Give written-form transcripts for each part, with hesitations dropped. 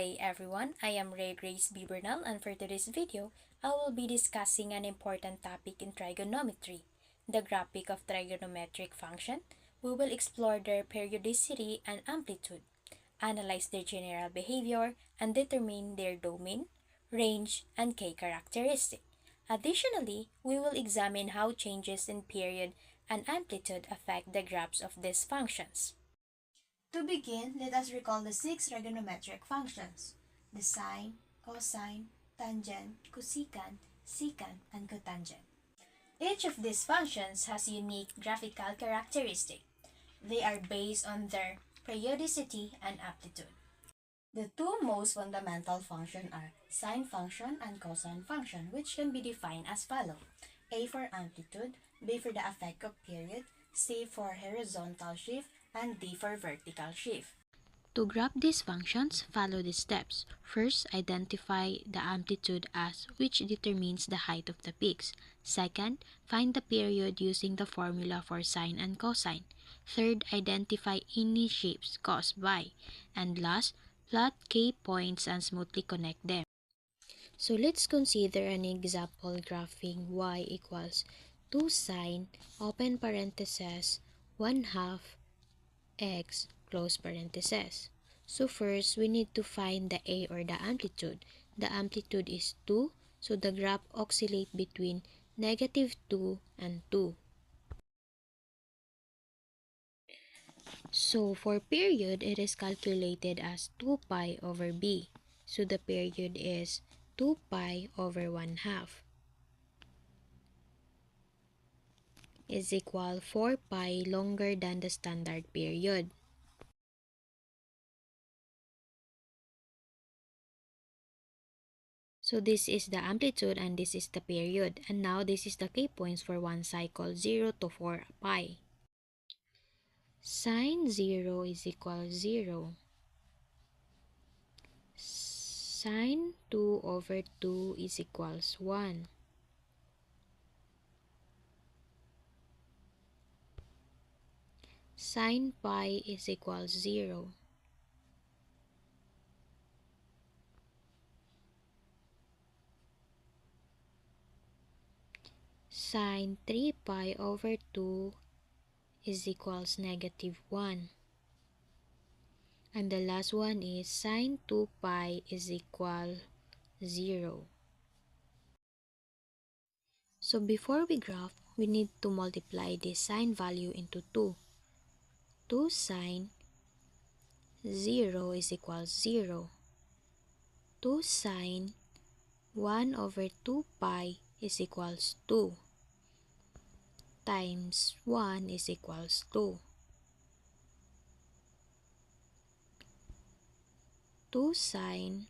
day everyone, I am Ray Grace B. Bernal, and for today's video, I will be discussing an important topic in trigonometry, the graphic of trigonometric function. We will explore their periodicity and amplitude, analyze their general behavior, and determine their domain, range, and K characteristic. Additionally, we will examine how changes in period and amplitude affect the graphs of these functions. To begin, let us recall the six trigonometric functions: the sine, cosine, tangent, cosecant, secant, and cotangent. Each of these functions has unique graphical characteristics. They are based on their periodicity and amplitude. The two most fundamental functions are sine function and cosine function, which can be defined as follows: A for amplitude, B for the effect of period, C for horizontal shift, and D for vertical shift. To graph these functions, follow the steps. First, identify the amplitude as which determines the height of the peaks. Second, find the period using the formula for sine and cosine. Third, identify any shapes caused by. And last, plot K points and smoothly connect them. So let's consider an example graphing y equals 2 sine, open parentheses, 1/2 x, close parentheses. So first, we need to find the A or the amplitude. The amplitude is 2, so the graph oscillates between -2 and 2. So for period, it is calculated as 2 pi over b. So the period is 2 pi over 1/2 is equal 4 pi longer than the standard period. So this is the amplitude and this is the period. And now this is the K points for one cycle, 0 to 4 pi. Sine 0 is equal 0. Sine 2 over 2 is equals 1. Sine pi is equals 0. Sine 3 pi over 2 is equals -1. And the last one is sine 2 pi is equal 0. So before we graph, we need to multiply this sine value into 2. 2 sine 0 is equals 0. 2 sine 1 over 2 pi is equals 2. Times 1 is equals 2. 2 sine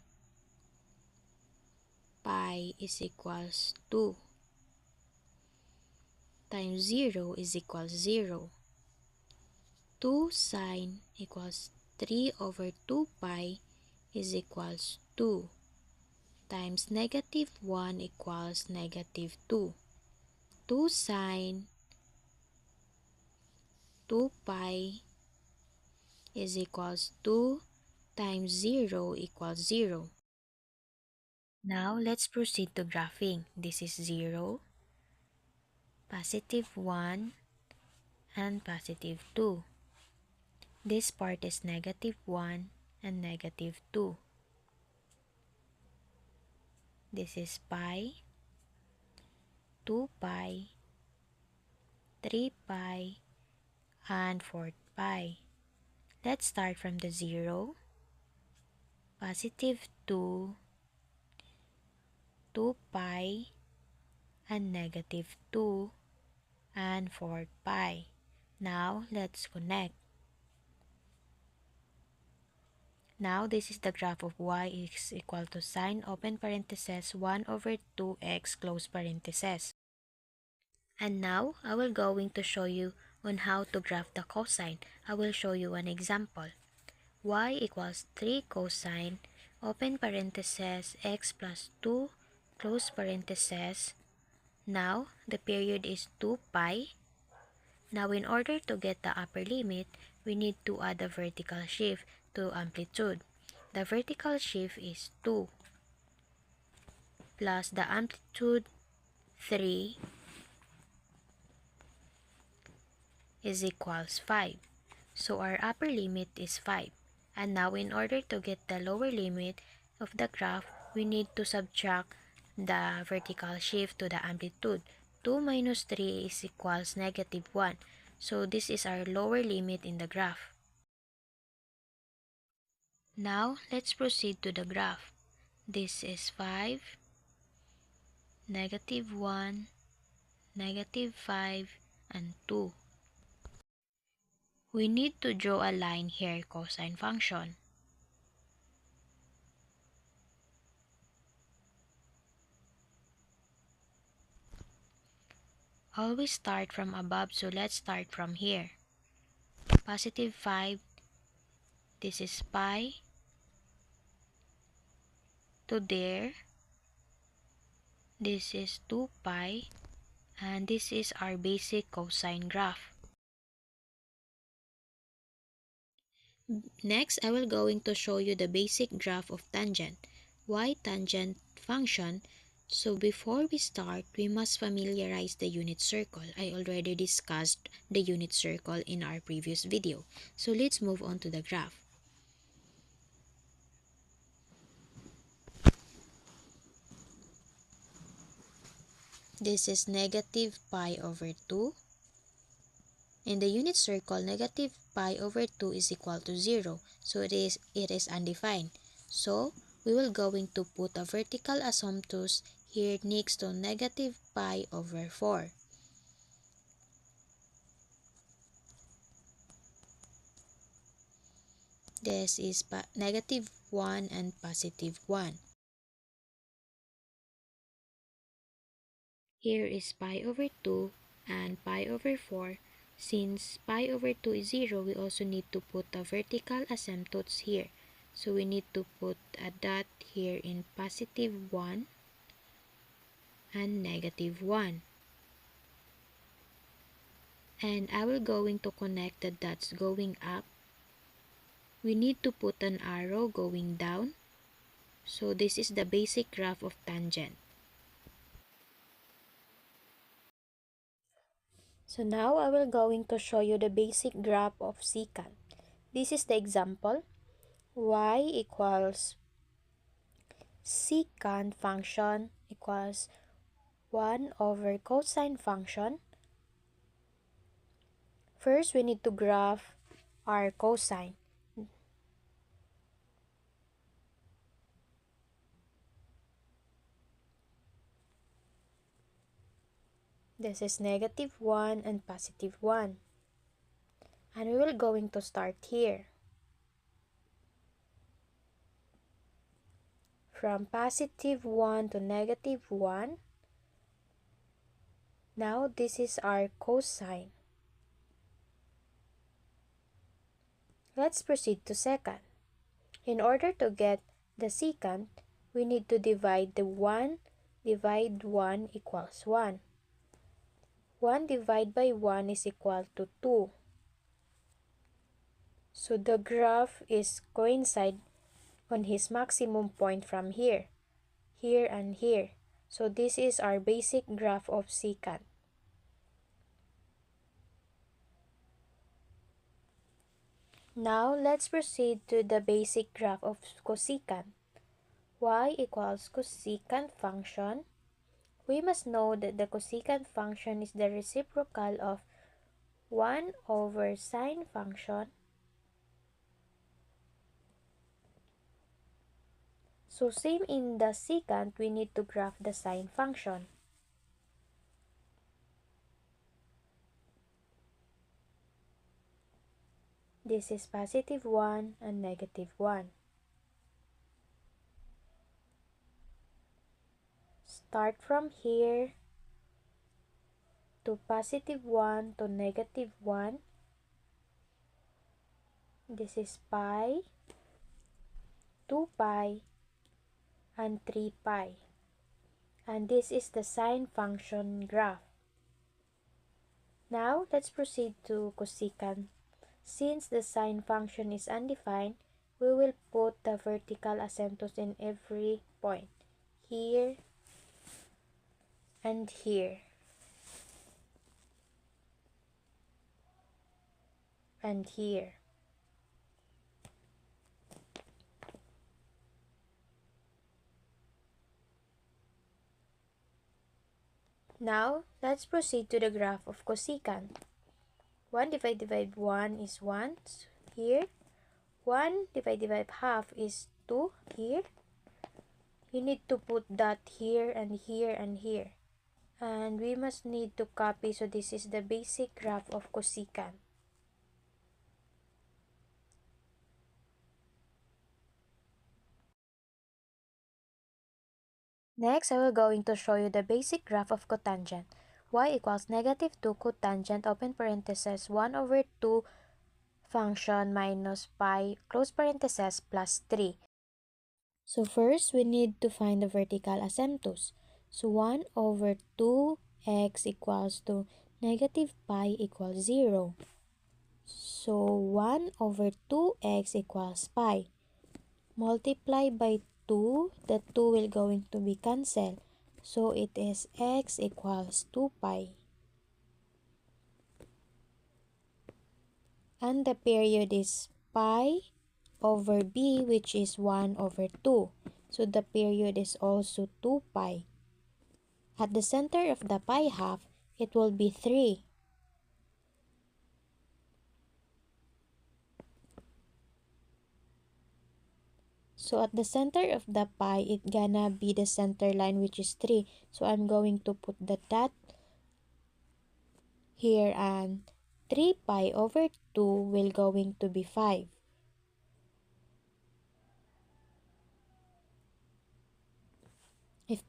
pi is equals 2. Times 0 is equals 0. 2 sine equals 3 over 2 pi is equals 2. Times -1 equals -2. 2 sine 2 pi is equals 2 times 0 equals 0. Now, let's proceed to graphing. This is 0, +1, and +2. This part is -1 and -2. This is pi, 2 pi, 3 pi, and 4 pi. Let's start from the 0, +2, 2 pi, and -2, and 4 pi. Now, let's connect. Now, this is the graph of y is equal to sine, open parentheses, 1 over 2x, close parentheses. And now, I will going to show you on how to graph the cosine. I will show you an example. Y equals 3 cosine, open parentheses, x plus 2, close parentheses. Now, the period is 2 pi. Now, in order to get the upper limit, we need to add a vertical shift to amplitude. the vertical shift is 2 plus the amplitude 3 is equals 5. So our upper limit is 5. And now in order to get the lower limit of the graph, we need to subtract the vertical shift to the amplitude. 2 minus 3 is equals negative 1. So this is our lower limit in the graph. Now let's proceed to the graph. This is 5, negative 1, negative 5, and 2. We need to draw a line here, cosine function. Always start from above, so let's start from here. Positive 5, this is pi to there. This is 2 pi, and this is our basic cosine graph. Next, I will going to show you the basic graph of tangent. Why tangent function? So before we start, we must familiarize the unit circle. I already discussed the unit circle in our previous video. So let's move on to the graph. This is negative pi over 2. In the unit circle, negative pi over 2 is equal to 0. So it is undefined. So we will going to put a vertical asymptote here next to negative pi over 4. This is negative 1 and positive 1. Here is pi over 2 and pi over 4. Since pi over 2 is 0, we also need to put a vertical asymptotes here. So we need to put a dot here in positive 1 and negative 1. And I will going to connect the dots going up. We need to put an arrow going down. So this is the basic graph of tangent. So now I will going to show you the basic graph of secant. This is the example. Y equals secant function equals 1 over cosine function. First, we need to graph our cosine. This is negative 1 and positive 1. And we will going to start here. From positive 1 to negative 1. Now this is our cosine. Let's proceed to secant. In order to get the secant, we need to divide the 1 divide 1 equals 1. 1 divided by 1 is equal to 2. So the graph is coincide on his maximum point from here, here and here. So this is our basic graph of secant. Now let's proceed to the basic graph of cosecant. Y equals cosecant function. We must know that the cosecant function is the reciprocal of 1 over sine function. So same in the secant, we need to graph the sine function. This is positive 1 and negative 1. Start from here to positive 1 to negative 1. This is pi, 2 pi, and 3 pi. And this is the sine function graph. Now, let's proceed to cosecant. Since the sine function is undefined, we will put the vertical asymptotes in every point. Here and here. And here. Now, let's proceed to the graph of cosecant. 1 divided by 1 is 1 here. 1 divided by half is 2 here. You need to put that here and here and here. And we must need to copy, so this is the basic graph of cosecant. Next, I will going to show you the basic graph of cotangent. Y equals -2 cotangent open parenthesis 1 over 2 function minus pi close parenthesis plus 3. So first, we need to find the vertical asymptotes. So 1 over 2x equals to negative pi equals 0. So 1 over 2x equals pi. Multiply by 2, the 2 will going to be cancelled. So it is x equals 2 pi. And the period is pi over b, which is 1 over 2. So the period is also 2 pi. At the center of the pi half, it will be 3. So at the center of the pi, it gonna be the center line, which is 3. So I'm going to put the dot here, and 3 pi over 2 will going to be 5. If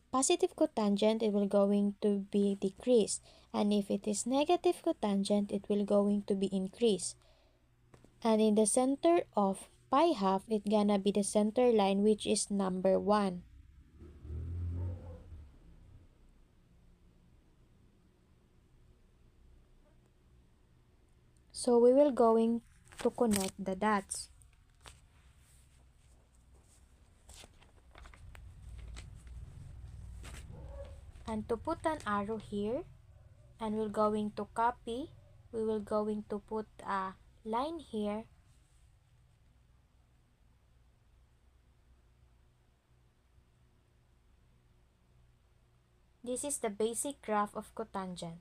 positive cotangent, it will going to be decreased. And if it is negative cotangent, it will going to be increased. And in the center of pi half, it gonna be the center line, which is number 1. So we will going to connect the dots. And to put an arrow here, and we're going to copy, we will going to put a line here. This is the basic graph of cotangent.